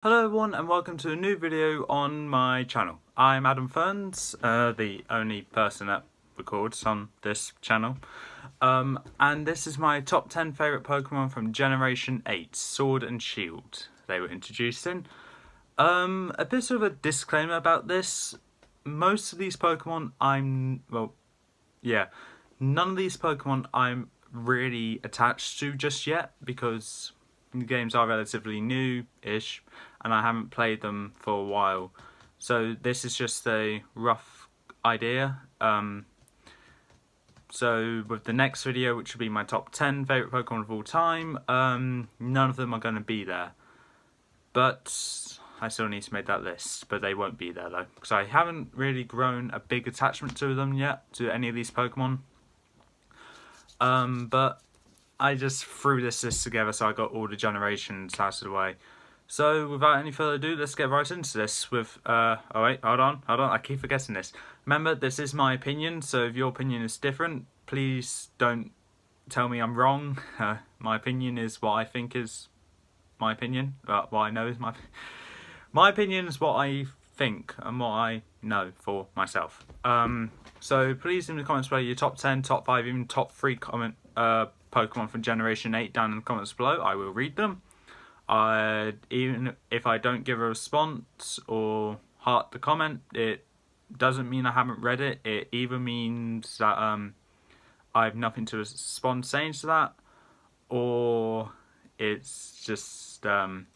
Hello everyone and welcome to a new video on my channel. I'm Adam Ferns, the only person that records on this channel. And this is my top 10 favourite Pokemon from Generation 8, Sword and Shield. They were introduced in. A bit of a disclaimer about this. Most of these Pokemon none of these Pokemon I'm really attached to just yet because the games are relatively new-ish and I haven't played them for a while. So this is just a rough idea. So with the next video, which will be my top 10 favourite Pokemon of all time, none of them are going to be there. But I still need to make that list, but they won't be there though. Because I haven't really grown a big attachment to them yet, to any of these Pokemon. But I just threw this list together so I got all the generations out of the way. So without any further ado, let's get right into this with, oh wait, hold on, I keep forgetting this. Remember, this is my opinion, so if your opinion is different, please don't tell me I'm wrong. My opinion is what I think is my opinion, what I know is my opinion is what I think and what I know for myself. So please in the comments below your top 10, top 5, even top 3 Pokemon from Generation 8 down in the comments below. I will read them. Even if I don't give a response or heart the comment, it doesn't mean I haven't read it. It either means that I have nothing to respond saying to that, or it's just either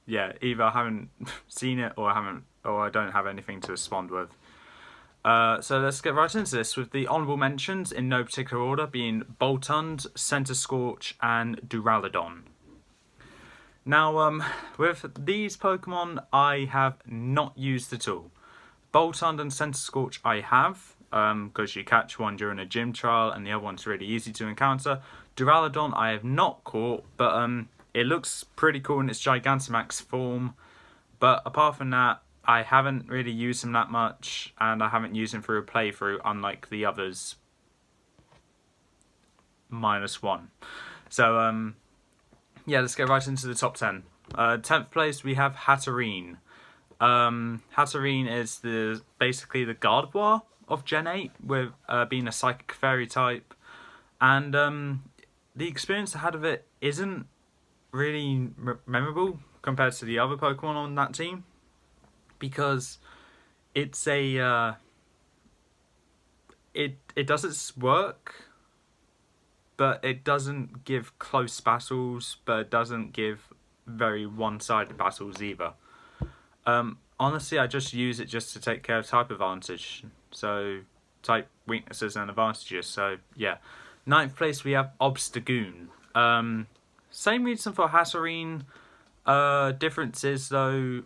I haven't seen it or I don't have anything to respond with. So let's get right into this with the honourable mentions in no particular order being Boltund, Centiskorch and Duraludon. Now with these Pokemon I have not used at all. Boltund and Centiskorch I have because you catch one during a gym trial and the other one's really easy to encounter. Duraludon I have not caught, but it looks pretty cool in its Gigantamax form, but apart from that I haven't really used him that much, and I haven't used him through a playthrough, unlike the others. -1. So, yeah, let's get right into the top 10. 10th place, we have Hatterene. Hatterene is basically the Gardevoir of Gen 8, with being a Psychic Fairy type. And the experience I had of it isn't really memorable compared to the other Pokemon on that team. Because it's it does its work, but it doesn't give close battles, but it doesn't give very one-sided battles either. Honestly, I just use it just to take care of type advantage, so type weaknesses and advantages. So yeah, 9th place we have Obstagoon. Same reason for Hatterene. Difference is though,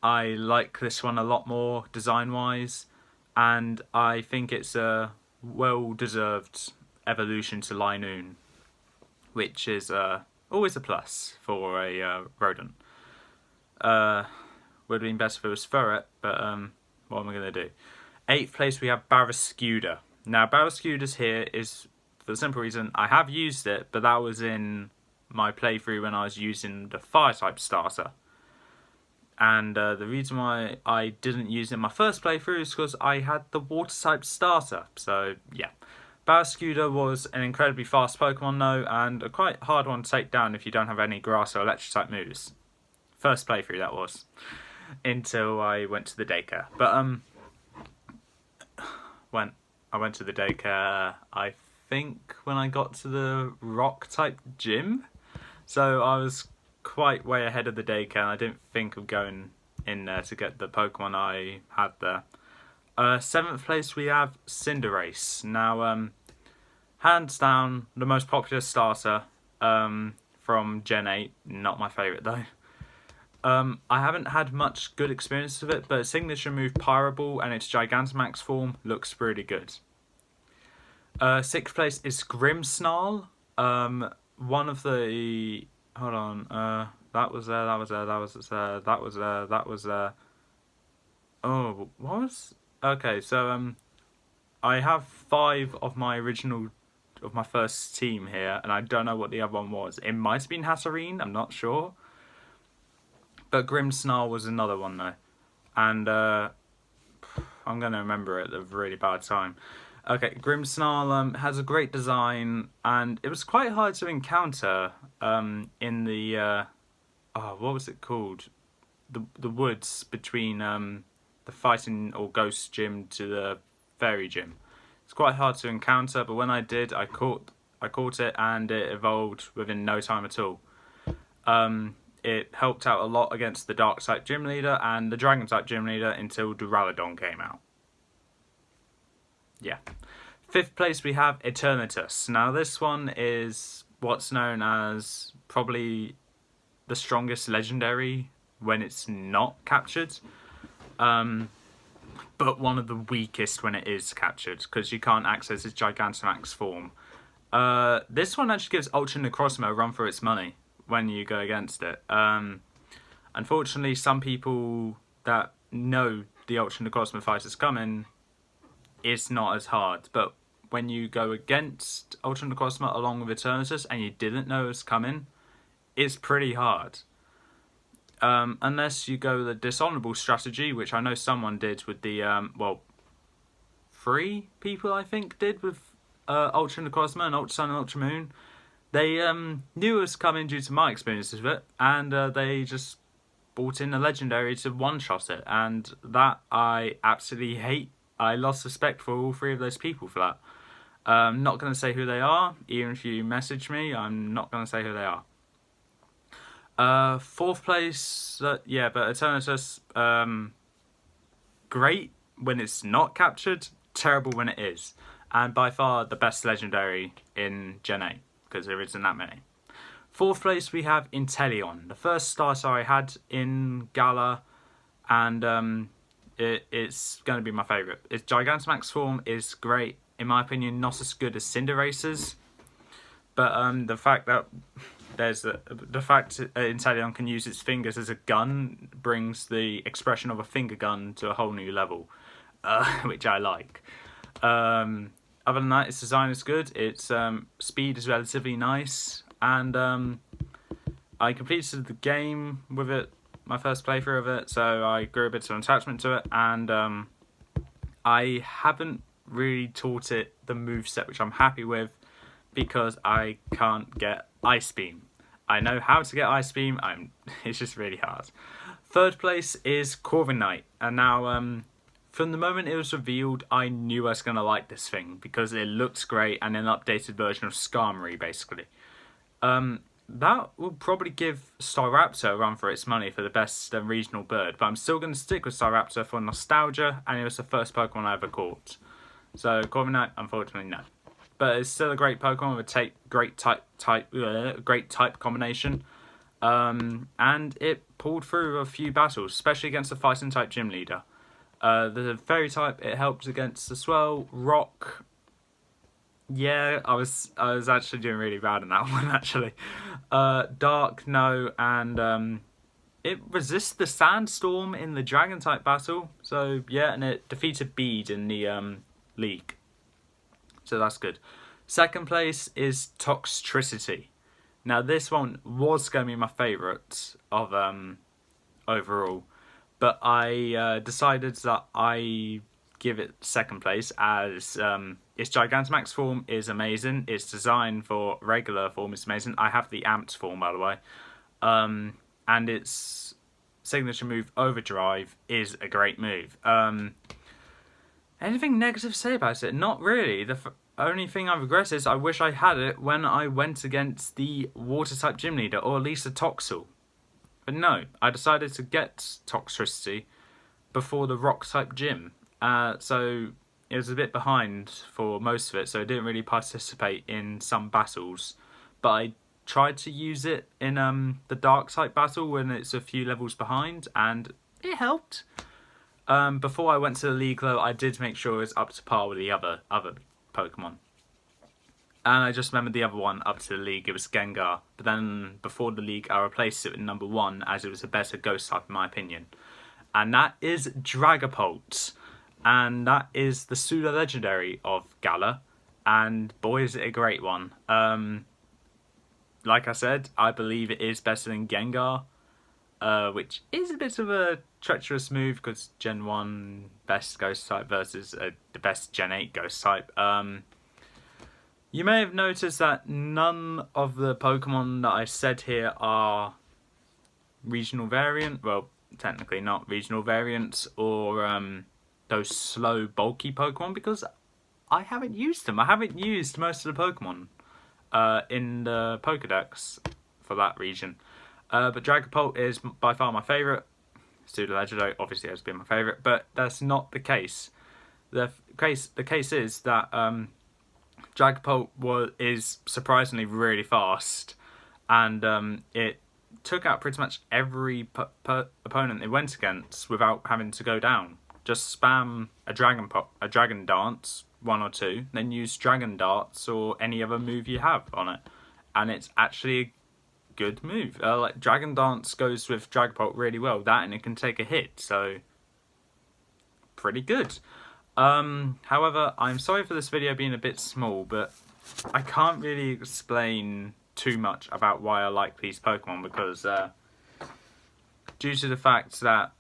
I like this one a lot more design-wise, and I think it's a well-deserved evolution to Linoon, which is always a plus for a rodent. Would have been better if it was Ferret, but what am I going to do? 8th place we have Barrascuda. Now Barrascuda's here is for the simple reason I have used it, but that was in my playthrough when I was using the Fire-type starter. And the reason why I didn't use it in my first playthrough is because I had the Water-type starter. So, yeah. Barrascuda was an incredibly fast Pokemon, though, and a quite hard one to take down if you don't have any Grass or Electric-type moves. First playthrough, that was. Until I went to the daycare. But, when I went to the daycare, I think when I got to the Rock-type gym. So, I was quite way ahead of the daycare, and I didn't think of going in there to get the Pokemon I had there. 7th place we have Cinderace. Now, hands down, the most popular starter from Gen 8. Not my favourite though. I haven't had much good experience with it, but its signature move Pyro Ball and its Gigantamax form looks pretty good. 6th place is Grimmsnarl. One of the... Hold on, that was there. Oh, what was... Okay, so, I have 5 of my original of my first team here, and I don't know what the other one was. It might have been Hatterene, I'm not sure. But Grimmsnarl was another one though. And I'm going to remember it at a really bad time. Okay, Grimmsnarl has a great design, and it was quite hard to encounter in the... what was it called? The woods between the fighting or ghost gym to the fairy gym. It's quite hard to encounter, but when I did, I caught it, and it evolved within no time at all. It helped out a lot against the Dark type gym leader and the Dragon type gym leader until Duraludon came out. Yeah. 5th place we have Eternatus. Now this one is what's known as probably the strongest legendary when it's not captured. But one of the weakest when it is captured, because you can't access its Gigantamax form. This one actually gives Ultra Necrozma a run for its money when you go against it. Unfortunately, some people that know the Ultra Necrozma fight is coming, it's not as hard. But when you go against Ultra Necrozma along with Eternatus and you didn't know it's coming, it's pretty hard. Unless you go the dishonourable strategy, which I know someone did with the, 3 people I think did with Ultra Necrozma and Ultra Sun and Ultra Moon. They knew it was coming due to my experiences with it, and they just bought in a legendary to one-shot it, and that I absolutely hate. I lost respect for all 3 of those people for that. I'm not going to say who they are, even if you message me, I'm not going to say who they are. 4th place, but Eternatus, great when it's not captured, terrible when it is. And by far the best legendary in Gen 8, because there isn't that many. 4th place we have Inteleon, the first starter I had in Gala, and it's going to be my favourite. Its Gigantamax form is great, in my opinion, not as good as Cinderace's, but the fact that Inteleon can use its fingers as a gun brings the expression of a finger gun to a whole new level, which I like. Other than that, its design is good, its speed is relatively nice, and I completed the game with it, my first playthrough of it, so I grew a bit of an attachment to it, and I haven't really taught it the moveset, which I'm happy with, because I can't get Ice Beam. I know how to get Ice Beam, it's just really hard. 3rd place is Corviknight, and now from the moment it was revealed, I knew I was going to like this thing, because it looks great, and an updated version of Skarmory, basically. That will probably give Staraptor a run for its money for the best regional bird, but I'm still going to stick with Staraptor for nostalgia, and it was the first Pokemon I ever caught. So Corviknight, unfortunately, no. But it's still a great Pokemon with a great type combination. And it pulled through a few battles, especially against the Fighting type gym leader. The Fairy type, it helped against as well. Rock, yeah, I was actually doing really bad in that one, actually. Dark, no, and it resists the Sandstorm in the Dragon type battle. So yeah, and it defeated Bead in the league. So that's good. 2nd place is Toxtricity. Now this one was going to be my favourite of overall, but I decided that I give it 2nd place as its Gigantamax form is amazing. Its design for regular form is amazing. I have the amped form, by the way, and its signature move Overdrive is a great move. Anything negative to say about it? Not really. The only thing I regret is I wish I had it when I went against the Water-type gym leader, or at least a Toxel. But no, I decided to get Toxtricity before the Rock-type gym. So it was a bit behind for most of it, so I didn't really participate in some battles. But I tried to use it in the Dark-type battle when it's a few levels behind, and it helped. Before I went to the league though, I did make sure it was up to par with the other Pokemon. And I just remembered the other one up to the league, it was Gengar. But then before the league, I replaced it with number 1 as it was a better ghost type in my opinion. And that is Dragapult. And that is the pseudo legendary of Gala. and boy is it a great one. Like I said, I believe it is better than Gengar, which is a bit of a treacherous move because Gen 1 best Ghost type versus the best Gen 8 Ghost type. You may have noticed that none of the Pokemon that I said here are regional variant. Well, technically not regional variants or those slow, bulky Pokemon because I haven't used them. I haven't used most of the Pokemon in the Pokedex for that region. But Dragapult is by far my favourite. Pseudo-Legendary obviously has been my favourite, but that's not the case. The case is that Dragapult is surprisingly really fast, and it took out pretty much every opponent it went against without having to go down. Just spam a Dragon Dance, 1 or 2, then use Dragon Darts or any other move you have on it, and it's actually a good move. Like Dragon Dance goes with Dragapult really well. That and it can take a hit, so pretty good. However, I'm sorry for this video being a bit small, but I can't really explain too much about why I like these Pokemon because due to the fact that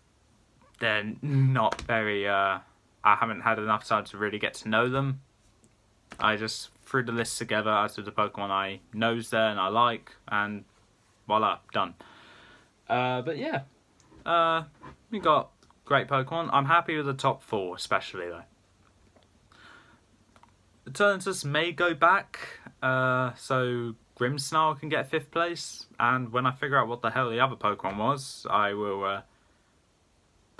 they're not very, I haven't had enough time to really get to know them. I just threw the list together as of the Pokemon I knows there and I like, and voila, done. But yeah, we got great Pokemon. I'm happy with the top 4 especially though. The Eternatus may go back, so Grimmsnarl can get 5th place, and when I figure out what the hell the other Pokemon was, I will, that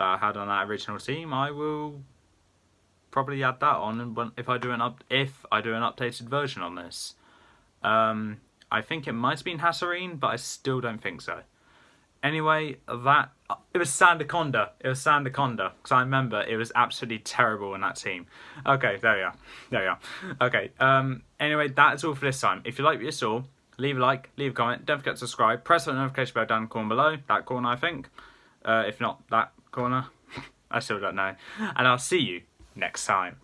I had on that original team, I will probably add that on, and if I do an updated version on this. I think it might have been Hasserine, but I still don't think so. Anyway, it was Sandaconda. It was Sandaconda, because I remember it was absolutely terrible in that team. Okay, there you are. Okay, anyway, that's all for this time. If you like what you saw, leave a like, leave a comment, don't forget to subscribe, press the notification bell down the corner below, that corner I think. If not that corner, I still don't know. And I'll see you next time.